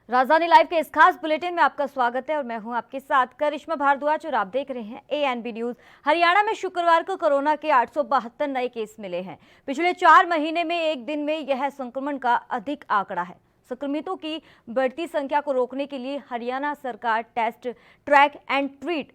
राजधानी लाइव के इस खास बुलेटिन में आपका स्वागत है और मैं हूं आपके साथ करिश्मा भारद्वाज और आप देख रहे हैं एएनबी न्यूज। हरियाणा में शुक्रवार को कोरोना के 872 नए केस मिले हैं। पिछले 4 महीने में एक दिन में यह संक्रमण का अधिक आंकड़ा है। संक्रमितों की बढ़ती संख्या को रोकने के लिए हरियाणा सरकार टेस्ट, ट्रैक एंड ट्रीट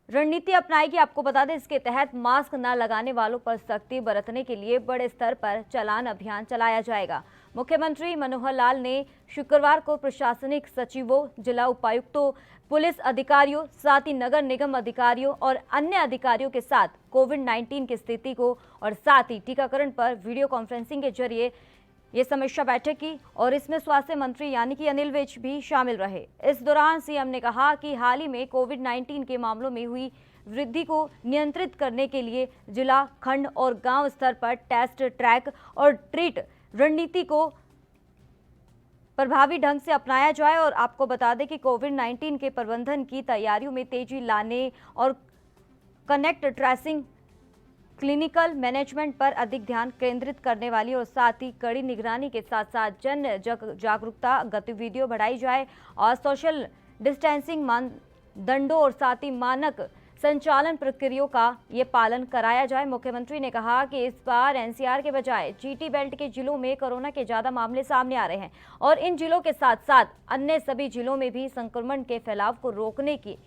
रणनीति अपनाएगी। आपको बता दें, इसके तहत मास्क न लगाने वालों पर सख्ती बरतने के लिए बड़े स्तर पर चालान अभियान चलाया जाएगा। मुख्यमंत्री मनोहर लाल ने शुक्रवार को प्रशासनिक सचिवों, जिला उपायुक्तों, पुलिस अधिकारियों, साथ ही नगर निगम अधिकारियों और अन्य अधिकारियों के साथ कोविड-19 की स्थिति को और साथ ही टीकाकरण पर वीडियो कॉन्फ्रेंसिंग के जरिए ये समीक्षा बैठक की और इसमें स्वास्थ्य मंत्री यानी कि अनिल विज भी शामिल रहे। इस दौरान सीएम ने कहा कि हाल ही में कोविड-19 के मामलों में हुई वृद्धि को नियंत्रित करने के लिए जिला, खंड और गांव स्तर पर टेस्ट, ट्रैक और ट्रीट रणनीति को प्रभावी ढंग से अपनाया जाए। और आपको बता दें कि कोविड-19 के प्रबंधन की तैयारियों में तेजी लाने और कनेक्ट ट्रेसिंग, क्लिनिकल मैनेजमेंट पर अधिक ध्यान केंद्रित करने वाली और साथ ही कड़ी निगरानी के साथ साथ जन जागरूकता गतिविधियों बढ़ाई जाए और सोशल डिस्टेंसिंग मानदंडों और साथ ही मानक संचालन प्रक्रियाओं का ये पालन कराया जाए। मुख्यमंत्री ने कहा कि इस बार एनसीआर के बजाय जीटी बेल्ट के जिलों में कोरोना के ज्यादा मामले सामने आ रहे हैं और इन जिलों के साथ साथ अन्य सभी जिलों में भी संक्रमण के फैलाव को रोकने की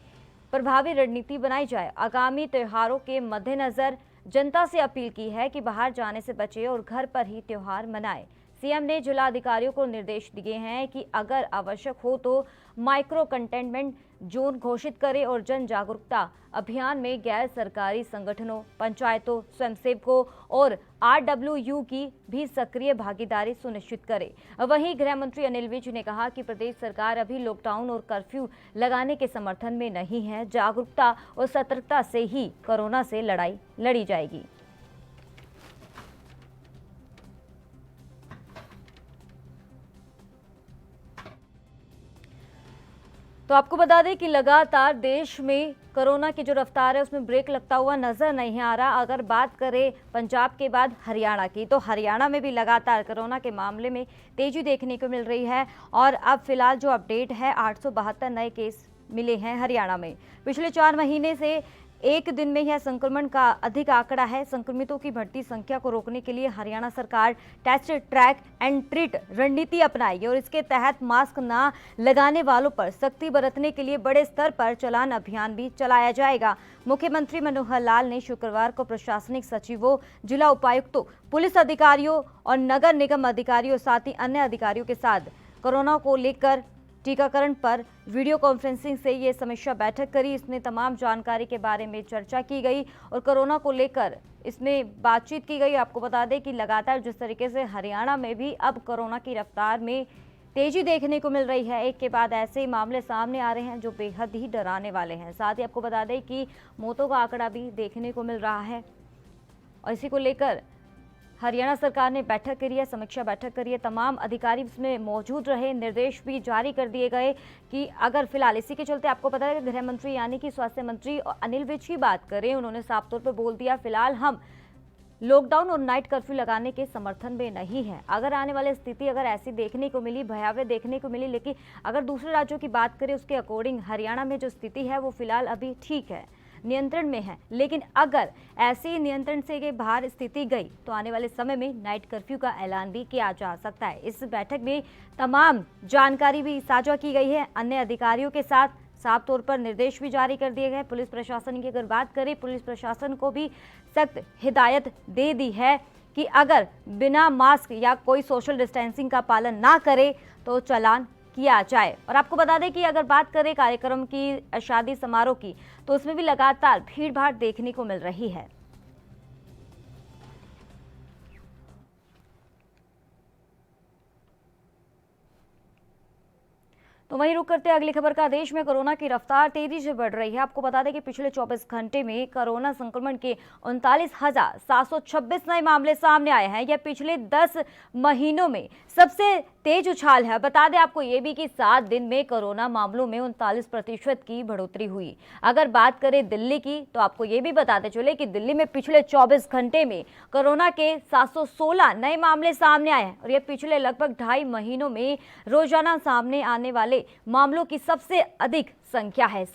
प्रभावी रणनीति बनाई जाए। आगामी त्योहारों के मद्देनजर जनता से अपील की है कि बाहर जाने से बचे और घर पर ही त्योहार मनाएं। सीएम ने जिला अधिकारियों को निर्देश दिए हैं कि अगर आवश्यक हो तो माइक्रो कंटेनमेंट जोन घोषित करें और जन जागरूकता अभियान में गैर सरकारी संगठनों, पंचायतों, स्वयंसेवकों और आरडब्ल्यूयू की भी सक्रिय भागीदारी सुनिश्चित करे। वहीं गृह मंत्री अनिल विज ने कहा कि प्रदेश सरकार अभी लॉकडाउन और कर्फ्यू लगाने के समर्थन में नहीं है। जागरूकता और सतर्कता से ही कोरोना से लड़ाई लड़ी जाएगी। तो आपको बता दें कि लगातार देश में कोरोना की जो रफ्तार है उसमें ब्रेक लगता हुआ नजर नहीं आ रहा। अगर बात करें पंजाब के बाद हरियाणा की, तो हरियाणा में भी लगातार कोरोना के मामले में तेजी देखने को मिल रही है और अब फिलहाल जो अपडेट है 872 नए केस मिले हैं हरियाणा में। पिछले 4 महीने से एक दिन में यह संक्रमण का अधिक आंकड़ा है। संक्रमितों की बढ़ती संख्या को रोकने के लिए हरियाणा सरकार टेस्ट, ट्रैक एंड ट्रीट रणनीति अपनाएगी और इसके तहत मास्क न लगाने वालों पर सख्ती बरतने के लिए बड़े स्तर पर चालान अभियान भी चलाया जाएगा। मुख्यमंत्री मनोहर लाल ने शुक्रवार को प्रशासनिक सचिवों, जिला उपायुक्तों, पुलिस अधिकारियों और नगर निगम अधिकारियों साथ ही अन्य अधिकारियों के साथ कोरोना को लेकर टीकाकरण पर वीडियो कॉन्फ्रेंसिंग से ये समीक्षा बैठक करी। इसमें तमाम जानकारी के बारे में चर्चा की गई और कोरोना को लेकर इसमें बातचीत की गई। आपको बता दें कि लगातार जिस तरीके से हरियाणा में भी अब कोरोना की रफ्तार में तेजी देखने को मिल रही है, एक के बाद ऐसे ही मामले सामने आ रहे हैं जो बेहद ही डराने वाले हैं। साथ ही आपको बता दें कि मौतों का आंकड़ा भी देखने को मिल रहा है और इसी को लेकर हरियाणा सरकार ने बैठक करी है, समीक्षा बैठक करी है। तमाम अधिकारी इसमें मौजूद रहे। निर्देश भी जारी कर दिए गए कि अगर फिलहाल इसी के चलते आपको पता है कि गृह मंत्री यानी कि स्वास्थ्य मंत्री अनिल विज की बात करें, उन्होंने साफ तौर पर बोल दिया फिलहाल हम लॉकडाउन और नाइट कर्फ्यू लगाने के समर्थन में नहीं है। अगर आने वाली स्थिति अगर ऐसी देखने को मिली, भयावह देखने को मिली, लेकिन अगर दूसरे राज्यों की बात करें उसके अकॉर्डिंग हरियाणा में जो स्थिति है वो फिलहाल अभी ठीक है, नियंत्रण में है। लेकिन अगर ऐसी नियंत्रण से बाहर स्थिति गई तो आने वाले समय में नाइट कर्फ्यू का ऐलान भी किया जा सकता है। इस बैठक में तमाम जानकारी भी साझा की गई है। अन्य अधिकारियों के साथ साफ तौर पर निर्देश भी जारी कर दिए गए। पुलिस प्रशासन की अगर बात करें, पुलिस प्रशासन को भी सख्त हिदायत दे दी है कि अगर बिना मास्क या कोई सोशल डिस्टेंसिंग का पालन ना करे तो चालान किया जाए। और आपको बता दें कि अगर बात करें कार्यक्रम की, शादी समारोह की, तो उसमें भी लगातार भीड़ भाड़ देखने को मिल रही है। तो वहीं रुक करते अगली खबर का। देश में कोरोना की रफ्तार तेजी से बढ़ रही है। आपको बता दें कि पिछले 24 घंटे में कोरोना संक्रमण के 39,726 नए मामले सामने आए हैं। यह पिछले 10 महीनों में सबसे तेज उछाल है। बता दें आपको ये भी कि 7 दिन में कोरोना मामलों में 39% की बढ़ोतरी हुई। अगर बात करें दिल्ली की तो आपको ये भी बताते चले कि दिल्ली में पिछले 24 घंटे में कोरोना के 716 नए मामले सामने आए हैं और यह पिछले लगभग 2.5 महीनों में रोजाना सामने आने वाले मामलों की सबसे अधिक संख्या है।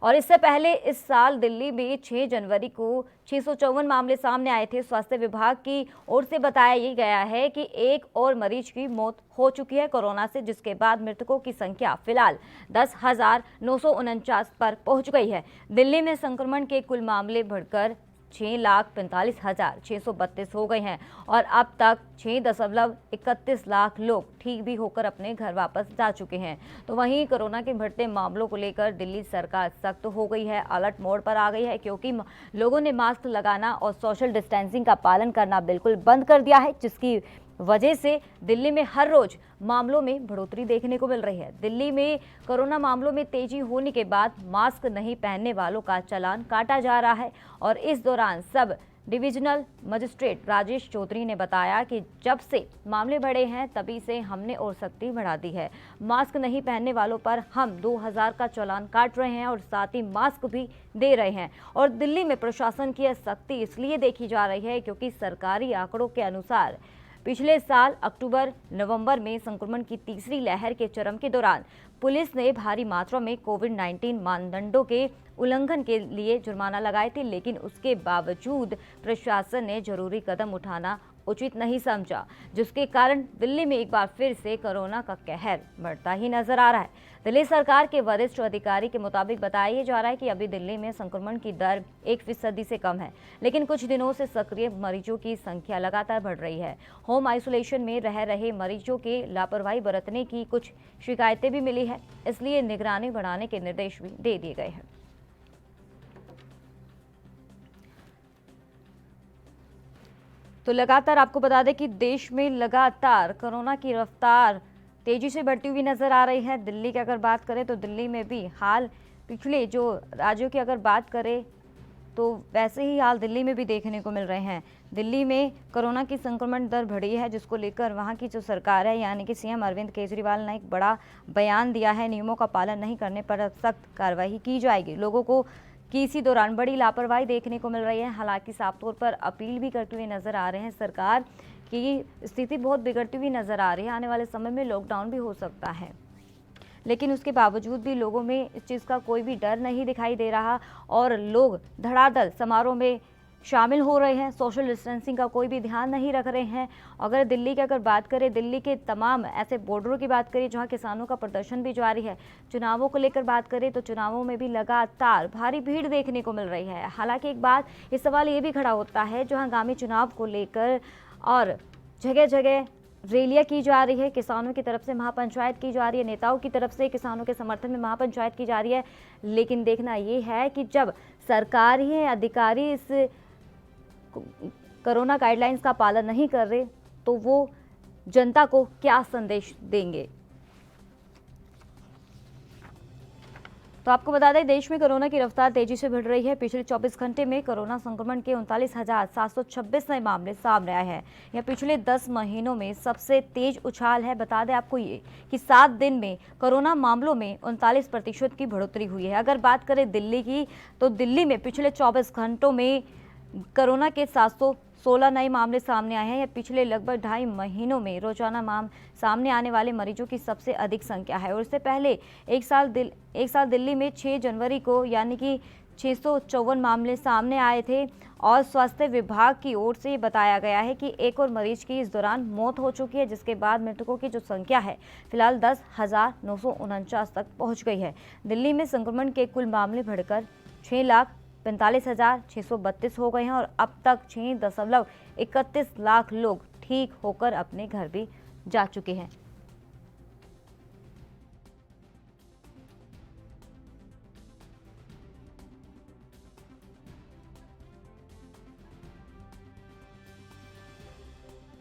और इससे पहले इस साल दिल्ली में 6 जनवरी को 654 मामले सामने आए थे। स्वास्थ्य विभाग की ओर से बताया ये गया है कि एक और मरीज की मौत हो चुकी है कोरोना से, जिसके बाद मृतकों की संख्या फिलहाल 10,949 पर पहुंच गई है। दिल्ली में संक्रमण के कुल मामले बढ़कर 6,45,632 हो गए हैं और अब तक 6.31 लाख लोग ठीक भी होकर अपने घर वापस जा चुके हैं। तो वहीं कोरोना के बढ़ते मामलों को लेकर दिल्ली सरकार सख्त हो गई है, अलर्ट मोड पर आ गई है, क्योंकि लोगों ने मास्क लगाना और सोशल डिस्टेंसिंग का पालन करना बिल्कुल बंद कर दिया है, जिसकी वजह से दिल्ली में हर रोज मामलों में बढ़ोतरी देखने को मिल रही है। दिल्ली में कोरोना मामलों में तेजी होने के बाद मास्क नहीं पहनने वालों का चालान काटा जा रहा है और इस दौरान sub divisional magistrate Rajesh Chaudhary ने बताया कि जब से मामले बढ़े हैं तभी से हमने और सख्ती बढ़ा दी है। मास्क नहीं पहनने वालों पर हम 2000 का चालान काट रहे हैं और साथ ही मास्क भी दे रहे हैं। और दिल्ली में प्रशासन की यह सख्ती इसलिए देखी जा रही है क्योंकि सरकारी आंकड़ों के अनुसार पिछले साल अक्टूबर नवंबर में संक्रमण की तीसरी लहर के चरम के दौरान पुलिस ने भारी मात्रा में कोविड-19 मानदंडों के उल्लंघन के लिए जुर्माना लगाए थे, लेकिन उसके बावजूद प्रशासन ने जरूरी कदम उठाना उचित नहीं समझा, जिसके कारण दिल्ली में एक बार फिर से कोरोना का कहर बढ़ता ही नजर आ रहा है। दिल्ली सरकार के वरिष्ठ अधिकारी के मुताबिक बताया जा रहा है कि अभी दिल्ली में संक्रमण की दर 1% से कम है, लेकिन कुछ दिनों से सक्रिय मरीजों की संख्या लगातार बढ़ रही है। होम आइसोलेशन में रह रहे मरीजों के लापरवाही बरतने की कुछ शिकायतें भी मिली है, इसलिए निगरानी बढ़ाने के निर्देश भी दे दिए गए हैं। तो लगातार आपको बता दें कि देश में लगातार कोरोना की रफ्तार तेजी से बढ़ती हुई नजर आ रही है। दिल्ली की अगर बात करें तो दिल्ली में भी हाल पिछले जो राज्यों की अगर बात करें तो वैसे ही हाल दिल्ली में भी देखने को मिल रहे हैं। दिल्ली में कोरोना की संक्रमण दर बढ़ी है, जिसको लेकर वहां की जो सरकार है यानी कि सीएम अरविंद केजरीवाल ने एक बड़ा बयान दिया है। नियमों का पालन नहीं करने पर सख्त कार्रवाई की जाएगी। लोगों को कि इसी दौरान बड़ी लापरवाही देखने को मिल रही है। हालांकि साफ तौर पर अपील भी करते हुए नजर आ रहे हैं सरकार की स्थिति बहुत बिगड़ती हुई नजर आ रही है। आने वाले समय में लॉकडाउन भी हो सकता है, लेकिन उसके बावजूद भी लोगों में इस चीज़ का कोई भी डर नहीं दिखाई दे रहा और लोग धड़ाधड़ समारोह में शामिल हो रहे हैं। सोशल डिस्टेंसिंग का कोई भी ध्यान नहीं रख रहे हैं। अगर दिल्ली की अगर बात करें, दिल्ली के तमाम ऐसे बॉर्डरों की बात करें जहां किसानों का प्रदर्शन भी जारी है। चुनावों को लेकर बात करें तो चुनावों में भी लगातार भारी भीड़ देखने को मिल रही है। हालांकि एक बात इस सवाल ये भी खड़ा होता है, जो आगामी चुनाव को लेकर और जगह जगह रैलियां की जा रही है, किसानों की तरफ से महापंचायत की जा रही है, नेताओं की तरफ से किसानों के समर्थन में महापंचायत की जा रही है, लेकिन देखना ये है कि जब सरकारी अधिकारी इस कोरोना गाइडलाइंस का पालन नहीं कर रहे तो वो जनता को क्या संदेश देंगे। तो आपको बता दें देश में कोरोना की रफ्तार तेजी से बढ़ रही है। पिछले 24 घंटे में कोरोना संक्रमण के 39,726 नए मामले सामने आए हैं। यह पिछले 10 महीनों में सबसे तेज उछाल है। बता दें आपको ये कि 7 दिन में कोरोना मामलों में 39% की बढ़ोतरी हुई है। अगर बात करें दिल्ली की तो दिल्ली में पिछले 24 घंटों में कोरोना के 716 नए मामले सामने आए हैं। यह पिछले लगभग 2.5 महीनों में रोजाना सामने आने वाले मरीजों की सबसे अधिक संख्या है। और इससे पहले एक साल दिल्ली में 6 जनवरी को यानी कि 654 मामले सामने आए थे और स्वास्थ्य विभाग की ओर से बताया गया है कि एक और मरीज की इस दौरान मौत हो चुकी है, जिसके बाद मृतकों की जो संख्या है फिलहाल 10,949 तक पहुंच गई है। दिल्ली में संक्रमण के कुल मामले बढ़कर 6,45,632 हो गए हैं और अब तक 6.31 लाख लोग ठीक होकर अपने घर भी जा चुके हैं।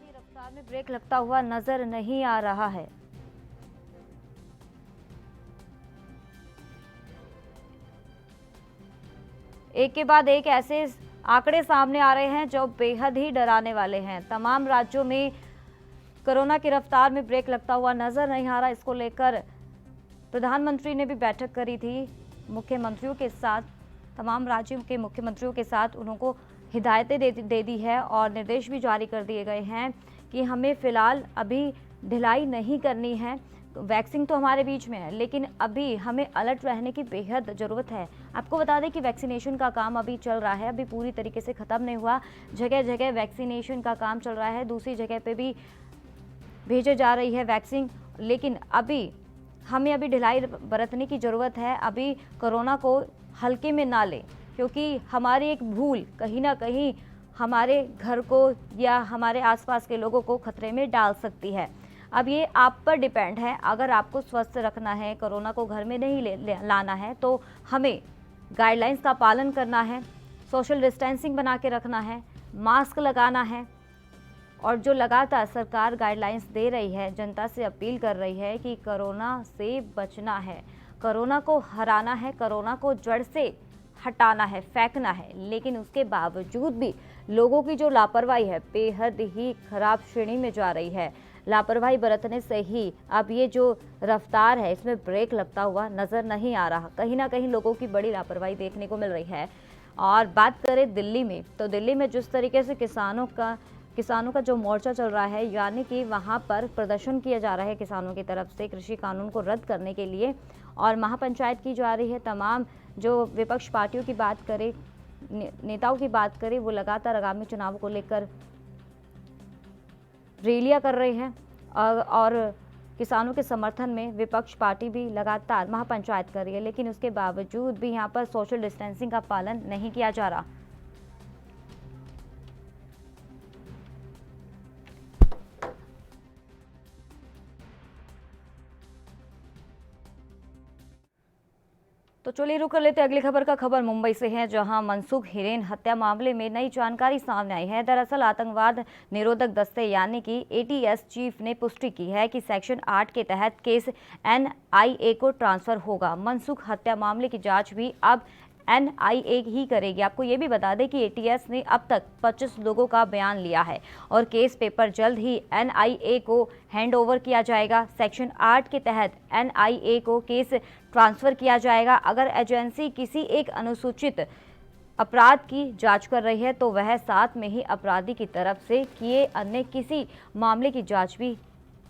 रफ्तार में ब्रेक लगता हुआ नजर नहीं आ रहा है। एक के बाद एक ऐसे आंकड़े सामने आ रहे हैं जो बेहद ही डराने वाले हैं। तमाम राज्यों में कोरोना की रफ्तार में ब्रेक लगता हुआ नजर नहीं आ रहा। इसको लेकर प्रधानमंत्री ने भी बैठक करी थी मुख्यमंत्रियों के साथ, तमाम राज्यों के मुख्यमंत्रियों के साथ उनको हिदायतें दे दी है और निर्देश भी जारी कर दिए गए हैं कि हमें फ़िलहाल अभी ढिलाई नहीं करनी है। वैक्सीन तो हमारे बीच में है, लेकिन अभी हमें अलर्ट रहने की बेहद ज़रूरत है। आपको बता दें कि वैक्सीनेशन का काम अभी चल रहा है, अभी पूरी तरीके से ख़त्म नहीं हुआ। जगह जगह वैक्सीनेशन का काम चल रहा है, दूसरी जगह पे भी भेजे जा रही है वैक्सीन, लेकिन अभी हमें ढिलाई बरतने की ज़रूरत है। अभी कोरोना को हल्के में ना लें, क्योंकि हमारी एक भूल कहीं ना कहीं हमारे घर को या हमारे आसपास के लोगों को खतरे में डाल सकती है। अब ये आप पर डिपेंड है। अगर आपको स्वस्थ रखना है, कोरोना को घर में नहीं लाना है, तो हमें गाइडलाइंस का पालन करना है, सोशल डिस्टेंसिंग बना के रखना है, मास्क लगाना है और जो लगातार सरकार गाइडलाइंस दे रही है, जनता से अपील कर रही है कि कोरोना से बचना है, कोरोना को हराना है, कोरोना को जड़ से हटाना है, फेंकना है। लेकिन उसके बावजूद भी लोगों की जो लापरवाही है बेहद ही खराब श्रेणी में जा रही है। लापरवाही बरतने से ही अब ये जो रफ्तार है इसमें ब्रेक लगता हुआ नजर नहीं आ रहा। कहीं ना कहीं लोगों की बड़ी लापरवाही देखने को मिल रही है। और बात करें दिल्ली में, तो दिल्ली में जिस तरीके से किसानों का जो मोर्चा चल रहा है, यानी कि वहां पर प्रदर्शन किया जा रहा है किसानों की तरफ से कृषि कानून को रद्द करने के लिए, और महापंचायत की जा रही है। तमाम जो विपक्ष पार्टियों की बात करें, नेताओं की बात करें, वो लगातार आगामी चुनाव को लेकर रैलियां कर रहे हैं और किसानों के समर्थन में विपक्ष पार्टी भी लगातार महापंचायत कर रही है। लेकिन उसके बावजूद भी यहाँ पर सोशल डिस्टेंसिंग का पालन नहीं किया जा रहा। तो चलिए रुक कर लेते अगली खबर का। खबर मुंबई से है, जहां मनसुख हिरेन हत्या मामले में नई जानकारी सामने आई है। दरअसल आतंकवाद निरोधक दस्ते यानी कि एटीएस चीफ ने पुष्टि की है कि सेक्शन 8 के तहत केस एनआईए को ट्रांसफर होगा। मनसुख हत्या मामले की जांच भी अब एनआईए ही करेगी। आपको ये भी बता दें कि एटीएस ने अब तक 25 लोगों का बयान लिया है और केस पेपर जल्द ही एनआईए को हैंडओवर किया जाएगा। सेक्शन 8 के तहत एनआईए को केस ट्रांसफर किया जाएगा। अगर एजेंसी किसी एक अनुसूचित अपराध की जांच कर रही है तो वह साथ में ही अपराधी की तरफ से किए अन्य किसी मामले की जांच भी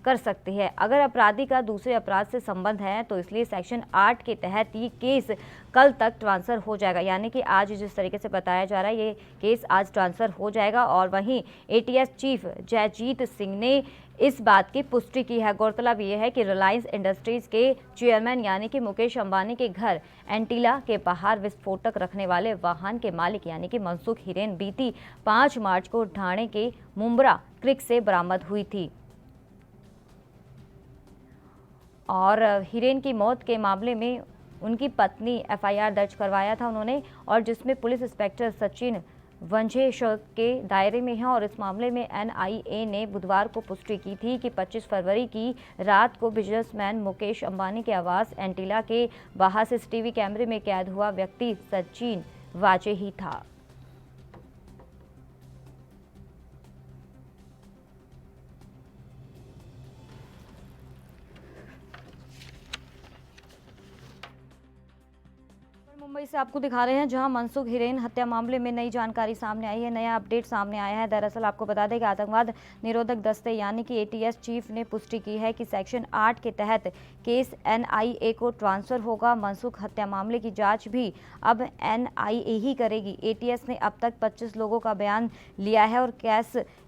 कर सकती है। अगर अपराधी का दूसरे अपराध से संबंध है तो इसलिए सेक्शन 8 के तहत ये केस कल तक ट्रांसफर हो जाएगा, यानी कि आज जिस तरीके से बताया जा रहा है ये केस आज ट्रांसफर हो जाएगा। और वहीं एटीएस चीफ जयजीत सिंह ने इस बात की पुष्टि की है। गौरतलब ये है कि रिलायंस इंडस्ट्रीज के चेयरमैन यानी कि मुकेश अंबानी के घर एंटीला के बाहर विस्फोटक रखने वाले वाहन के मालिक यानी कि मनसुख हिरेन बीती 5 मार्च को ठाणे के मुंब्रा क्रिक से बरामद हुई थी। और हिरेन की मौत के मामले में उनकी पत्नी एफआईआर दर्ज करवाया था उन्होंने, और जिसमें पुलिस इंस्पेक्टर सचिन वंजेश के दायरे में है। और इस मामले में एनआईए ने बुधवार को पुष्टि की थी कि 25 फरवरी की रात को बिजनेसमैन मुकेश अंबानी के आवास एंटीला के बाहर सीसीटीवी कैमरे में कैद हुआ व्यक्ति सचिन वाजे ही था। मुंबई से आपको दिखा रहे हैं, जहां मनसुख हिरेन हत्या मामले में नई जानकारी सामने आई है, नया अपडेट सामने आया है। दरअसल आपको बता दें कि आतंकवाद निरोधक दस्ते यानी कि एटीएस चीफ ने पुष्टि की है कि सेक्शन 8 के तहत केस एनआईए को ट्रांसफर होगा। मनसुख हत्या मामले की जांच भी अब एनआईए ही करेगी। एटीएस ने अब तक 25 लोगों का बयान लिया है और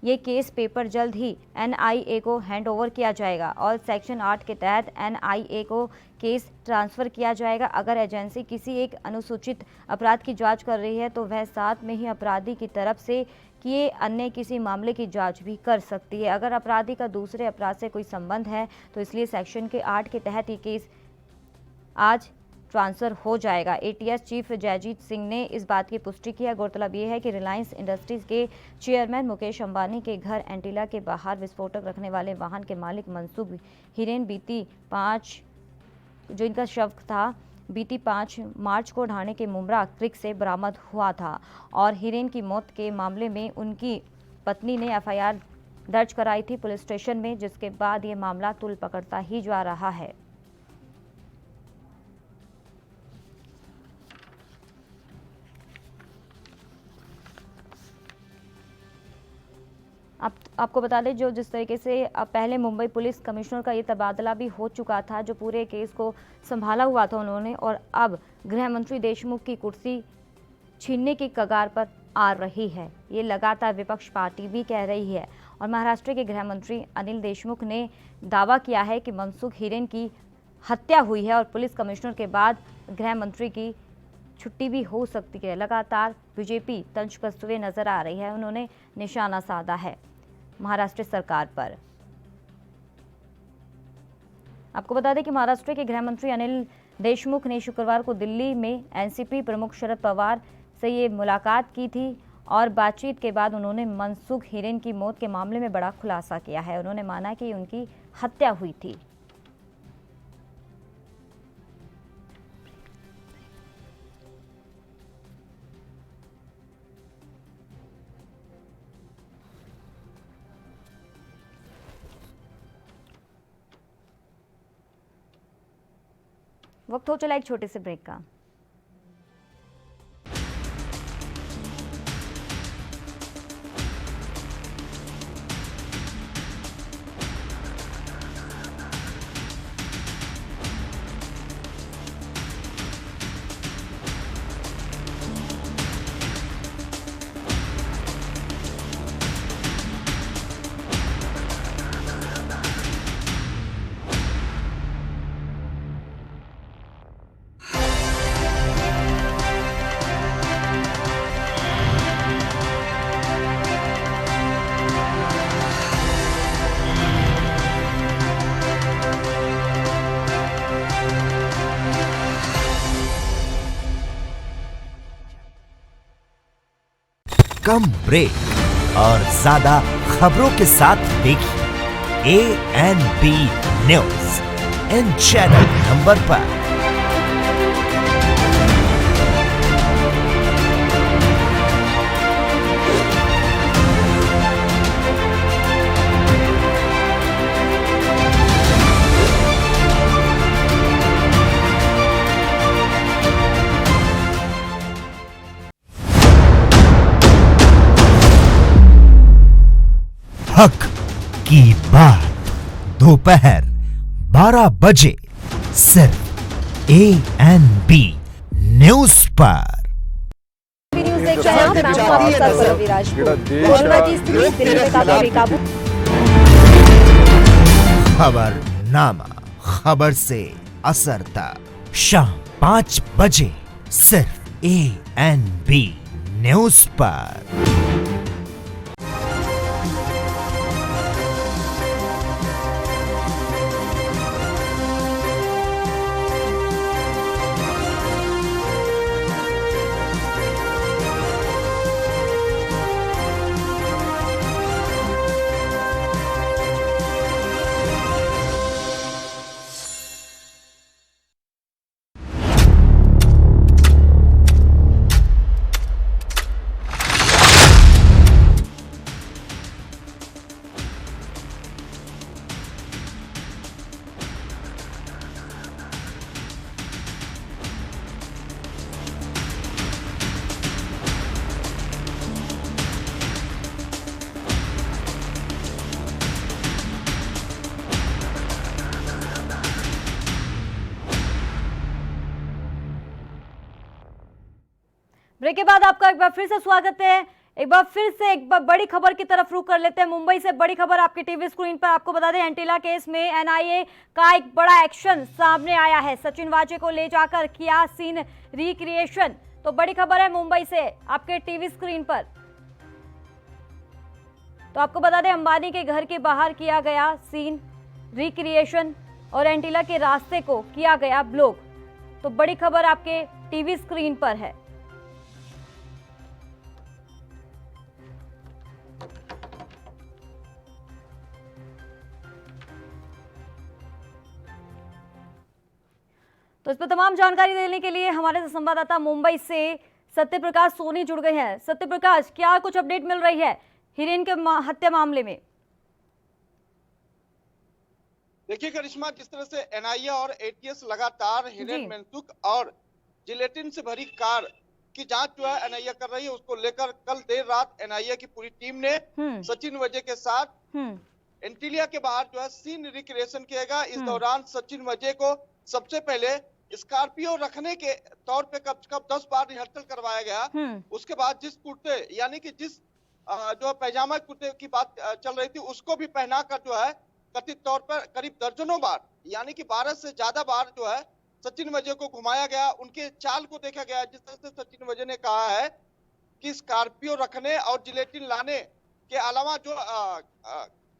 ये केस पेपर जल्द ही एनआईए को हैंडओवर किया जाएगा और सेक्शन 8 के तहत एनआईए को केस ट्रांसफर किया जाएगा। अगर एजेंसी किसी एक अनुसूचित अपराध की जांच कर रही है तो वह साथ में ही अपराधी की तरफ से किए अन्य किसी मामले की जांच भी कर सकती है। अगर अपराधी का दूसरे अपराध से कोई संबंध है तो इसलिए सेक्शन के 8 के तहत ये केस आज ट्रांसफर हो जाएगा। एटीएस चीफ जयजीत सिंह ने इस बात की पुष्टि की है। गौरतलब ये है कि रिलायंस इंडस्ट्रीज के चेयरमैन मुकेश अंबानी के घर एंटीला के बाहर विस्फोटक रखने वाले वाहन के मालिक मनसुख हिरेन बीती 5 जो इनका शव था बीती 5 मार्च को ढाणे के मुमरा क्रिक से बरामद हुआ था और हिरेन की मौत के मामले में उनकी पत्नी ने एफआईआर दर्ज कराई थी पुलिस स्टेशन में, जिसके बाद ये मामला तूल पकड़ता ही जा रहा है। आपको बता दें जिस तरीके से पहले मुंबई पुलिस कमिश्नर का ये तबादला भी हो चुका था, जो पूरे केस को संभाला हुआ था उन्होंने, और अब गृह मंत्री देशमुख की कुर्सी छीनने की कगार पर आ रही है। ये लगातार विपक्ष पार्टी भी कह रही है और महाराष्ट्र के गृह मंत्री अनिल देशमुख ने दावा किया है कि मनसुख हिरेन की हत्या हुई है और पुलिस कमिश्नर के बाद गृह मंत्री की छुट्टी भी हो सकती है। लगातार बीजेपी तंज कसते हुए नजर आ रही है, उन्होंने निशाना साधा है महाराष्ट्र सरकार पर। आपको बता दें कि महाराष्ट्र के गृह मंत्री अनिल देशमुख ने शुक्रवार को दिल्ली में एनसीपी प्रमुख शरद पवार से ये मुलाकात की थी और बातचीत के बाद उन्होंने मनसुख हिरेन की मौत के मामले में बड़ा खुलासा किया है। उन्होंने माना कि उनकी हत्या हुई थी। वक्त हो चला एक छोटे से ब्रेक का। कम ब्रेक और ज्यादा खबरों के साथ देखिए ANB news in channel number पर। हक की बात दोपहर 12 बजे सिर्फ ANB न्यूज पर। न्यूज देख रहे हैं आप, मैं हूं आपके साथ पल्लवी राजपूत। कोरोना की स्थिति दिल्ली में काफी बेकाबू। खबरनामा, खबर से असर तक शाम 5 बजे सिर्फ ANB न्यूज पर। ब्रेक के बाद आपका एक बार फिर से स्वागत है। एक बार बड़ी खबर की तरफ रुख कर लेते हैं। मुंबई से बड़ी खबर आपकी टीवी स्क्रीन पर। आपको बता दें, एंटीला केस में एनआईए का एक बड़ा एक्शन सामने आया है। सचिन वाजे को ले जाकर किया सीन रिक्रिएशन। तो बड़ी खबर है मुंबई से आपके टीवी स्क्रीन पर। तो आपको बता दें, अंबानी के घर के बाहर किया गया सीन रिक्रिएशन और एंटीला के रास्ते को किया गया ब्लॉक। तो बड़ी खबर आपके टीवी स्क्रीन पर है। तो तो इस पर तमाम जानकारी देने के लिए हमारे संवाददाता मुंबई से सत्य प्रकाश सोनी जुड़ गए हैं। सत्य प्रकाश, क्या कुछ अपडेट मिल रही है हिरेन के हत्या मामले में? देखिए करिश्मा, जिस तरह से एनआईए और एटीएस लगातार हिरेन मेंसुख और जिलेटिन से भरी कार की जांच जो है एनआईए कर रही है, उसको लेकर कल देर रात एनआईए की पूरी टीम ने सचिन वजे के साथ एंटीलिया के बाहर जो है सीन रिक्रिएशन किएगा। इस दौरान सचिन वजे को सबसे पहले स्कॉर्पियो रखने के तौर पे कब 10 बार रिहर्सल करवाया गया। उसके बाद जिस कुर्ते यानी कि जिस जो पैजामा कुर्ते की बात चल रही थी, उसको भी पहना कर जो है कथित तौर पर करीब दर्जनों बार यानी कि 12 से ज्यादा बार जो है सचिन वजे को घुमाया गया। उनके चाल को देखा गया। जिस तरह से सचिन वजे ने कहा है कि स्कॉर्पियो रखने और जिलेटिन लाने के अलावा जो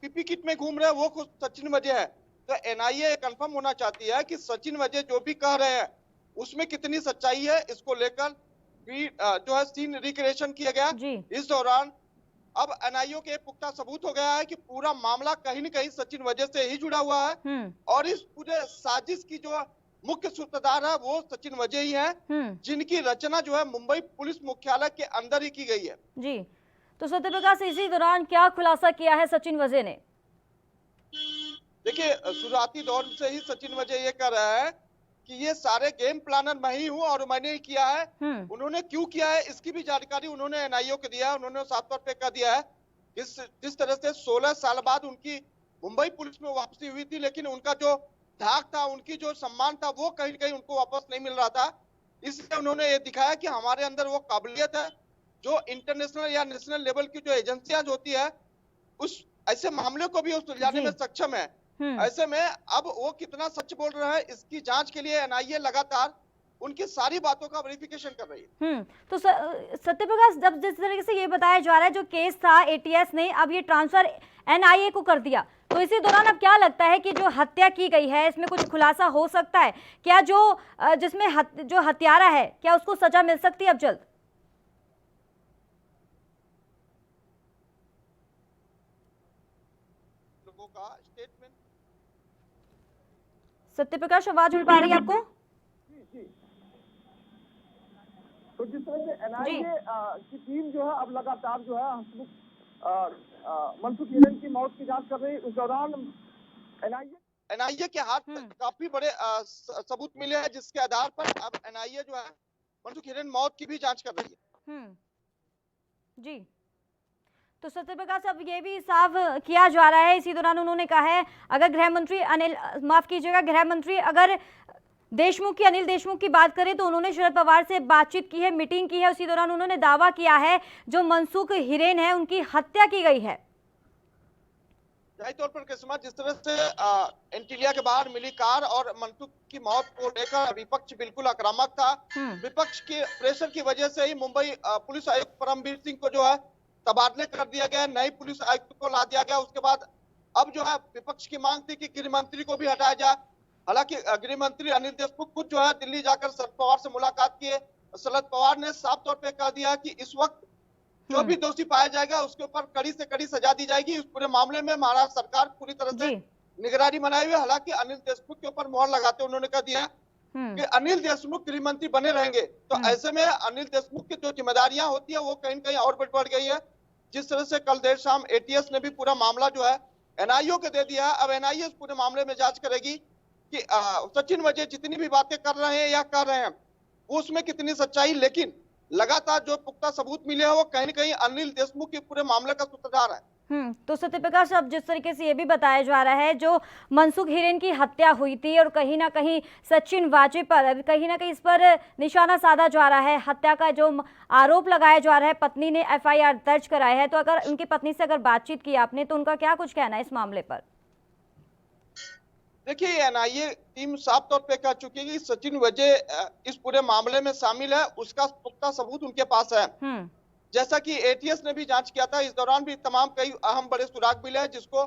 पीपी किट में घूम रहे हैं वो खुद सचिन वजे है। तो एनआईए कंफर्म होना चाहती है कि सचिन वजे जो भी कह रहे हैं उसमें कितनी सच्चाई है। इसको लेकर भी जो है सीन रिक्रिएशन किया गया। इस दौरान अब एनआईए के पुख्ता सबूत हो गया है कि पूरा मामला कहीं न कहीं सचिन वजे से ही जुड़ा हुआ है और इस पूरे साजिश की जो मुख्य सूत्रधार है वो सचिन वजे ही हैं, जिनकी रचना जो है मुंबई पुलिस मुख्यालय के अंदर ही की गई है। जी, तो सत्य प्रकाश, इसी दौरान क्या खुलासा किया है सचिन वजे ने? देखिए, शुरुआती दौर से ही सचिन वजे ये कह रहा है कि ये सारे गेम प्लानर मैं ही हूँ और मैंने ही किया है। उन्होंने क्यों किया है इसकी भी जानकारी उन्होंने एनआईए को दिया है। उन्होंने साफ तौर पे कह दिया है जिस तरह से 16 साल बाद उनकी मुंबई पुलिस में वापसी हुई थी, लेकिन उनका जो धाक था, उनकी जो सम्मान था, वो कहीं कहीं उनको वापस नहीं मिल रहा था। इसलिए उन्होंने ये दिखाया कि हमारे अंदर वो काबिलियत है जो इंटरनेशनल या नेशनल लेवल की जो एजेंसियां होती है उस ऐसे मामले को भी सुलझाने में सक्षम है। ऐसे में अब वो कितना सच बोल रहा है इसकी जांच के लिए एनआईए लगातार उनकी सारी बातों का वेरिफिकेशन कर रही है। तो सत्य प्रकाश, जब जिस तरीके से ये बताया जा रहा है जो केस था एटीएस ने अब ये ट्रांसफर एनआईए को कर दिया, तो इसी दौरान अब क्या लगता है कि जो हत्या की गई है इसमें कुछ खुलासा हो सकता है क्या? जिसमें जो हत्यारा है क्या उसको सजा मिल सकती है अब जल्द? लोगों का स्टेटमेंट। सत्य प्रकाश, आवाज उड़ पा रही है आपको? तो जिस तरह से एनआईए की टीम जो है अब लगातार जो है मनसुख हिरेन की मौत की जांच कर रही है। उस दौरान एनआईए के हाथ काफी बड़े सबूत मिले हैं, जिसके आधार पर अब एनआईए जो है मनसुख हिरेन मौत की भी जांच कर रही है। जी, तो सत्य प्रकाश, अब ये भी साफ किया जा रहा है इसी दौरान उन्होंने कहा है अगर गृह मंत्री अगर अनिल देशमुख की बात करें तो उन्होंने शरद पवार से बातचीत की है, मीटिंग की है। उसी दौरान उन्होंने दावा किया है जो मनसुख हिरेन है उनकी हत्या की गई है। जाहिर तौर पर किस्मा जिस तरह से एंटीलिया के बाहर मिली कार और मनसुख की मौत को लेकर विपक्ष बिल्कुल आक्रामक था। विपक्ष के प्रेशर की वजह से ही मुंबई पुलिस आयुक्त परमवीर सिंह को जो है तबादले कर दिया गया, नई पुलिस आयुक्त को ला दिया गया। उसके बाद अब जो है विपक्ष की मांग थी कि गृह मंत्री को भी हटाया जाए। हालांकि गृह मंत्री अनिल देशमुख खुद जो है दिल्ली जाकर शरद पवार से मुलाकात किए। शरद पवार ने साफ तौर पे कह दिया कि इस वक्त जो भी दोषी पाया जाएगा उसके ऊपर कड़ी से कड़ी सजा दी जाएगी। इस पूरे मामले में महाराष्ट्र सरकार पूरी तरह से निगरानी बनाई हुई है। हालांकि अनिल देशमुख के ऊपर मोहर लगाते उन्होंने कह दिया कि अनिल देशमुख गृह मंत्री बने रहेंगे। तो ऐसे में अनिल देशमुख की जो जिम्मेदारियां होती है वो कहीं न कहीं और बढ़ गई है। जिस तरह से कल देर शाम एटीएस ने भी पूरा मामला जो है एनआईए को दे दिया है। अब एनआईए इस पूरे मामले में जांच करेगी कि सचिन वजे जितनी भी बातें कर रहे हैं या कर रहे हैं उसमें कितनी सच्चाई, लेकिन लगातार जो पुख्ता सबूत मिले हैं वो कहीं न कहीं अनिल देशमुख के पूरे मामले का सूत्रधार है। तो सत्य प्रकाश, अब जिस तरीके से ये भी बताया जा रहा है जो मनसुख हिरेन की हत्या हुई थी और कहीं ना कहीं सचिन वाजे पर कहीं ना कहीं इस पर निशाना साधा जा रहा है, हत्या का जो आरोप लगाया जा रहा है, पत्नी ने एफआईआर दर्ज कराया है। तो अगर उनकी पत्नी से अगर बातचीत की आपने तो उनका क्या कुछ कहना है इस मामले पर? देखिए, एनआईए टीम साफ तौर पे कह चुकी है कि सचिन वजे इस पूरे मामले में शामिल है, उसका पुख्ता सबूत उनके पास है। जैसा कि एटीएस ने भी जांच किया था, इस दौरान भी तमाम कई अहम बड़े सुराग मिले हैं जिसको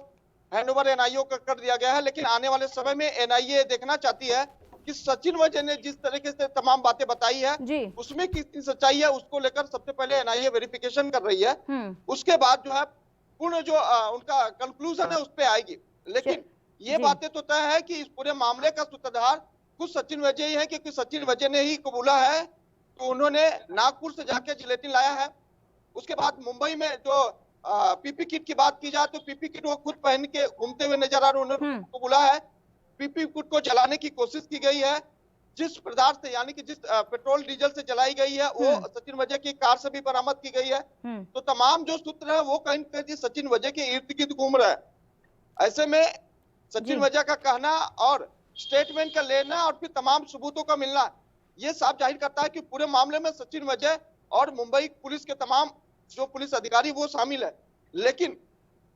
हैंडओवर एनआईए को कर दिया गया है। लेकिन आने वाले समय में एनआईए देखना चाहती है कि सचिन वजे ने जिस तरीके से तमाम बातें बताई है उसमें कितनी सच्चाई है, उसको लेकर सबसे पहले एनआईए वेरिफिकेशन कर रही है। उसके बाद जो है पूर्ण जो उनका कंक्लूजन है उस पर आएगी। लेकिन ये बातें तो तय है कि इस पूरे मामले का सूत्रधार खुद सचिन वजय ही है, क्योंकि सचिन वजय ने ही कबूला है। तो उन्होंने नागपुर से जाके जिलेटिन लाया है। उसके बाद मुंबई में जो पीपी किट की बात की जाए तो पीपी किट वो खुद पहन के घूमते हुए नजर आ रहे, उन्होंने कबूला है। पीपी किट को जलाने की कोशिश की गई है। जिस पदार्थ से यानी कि जिस पेट्रोल डीजल से जलाई गई है वो सचिन वजय की कार से भी बरामद की गई है। तो तमाम जो सूत्र है वो कहीं न कहीं सचिन वजय के इर्द गिर्द घूम रहा है। ऐसे में सचिन वजय का कहना और स्टेटमेंट का लेना और फिर तमाम सबूतों का मिलना ये साफ जाहिर करता है कि पूरे मामले में सचिन वजय और मुंबई पुलिस के तमाम जो पुलिस अधिकारी वो शामिल है। लेकिन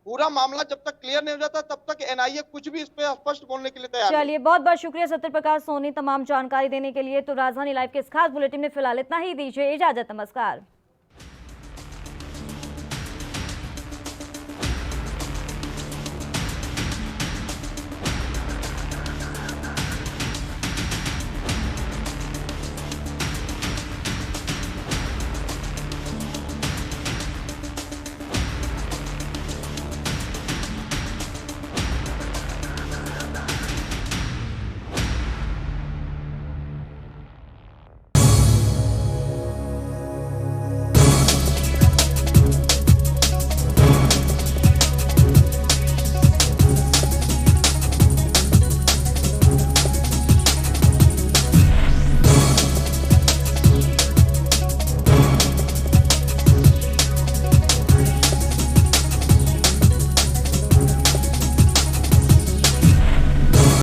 पूरा मामला जब तक क्लियर नहीं हो जाता तब तक एनआईए कुछ भी इस पे स्पष्ट बोलने के लिए तैयार नहीं। चलिए, बहुत बहुत शुक्रिया सत्य प्रकाश सोनी तमाम जानकारी देने के लिए। तो राजधानी लाइव के इस खास बुलेटिन में फिलहाल इतना ही, दीजिए इजाजत, नमस्कार।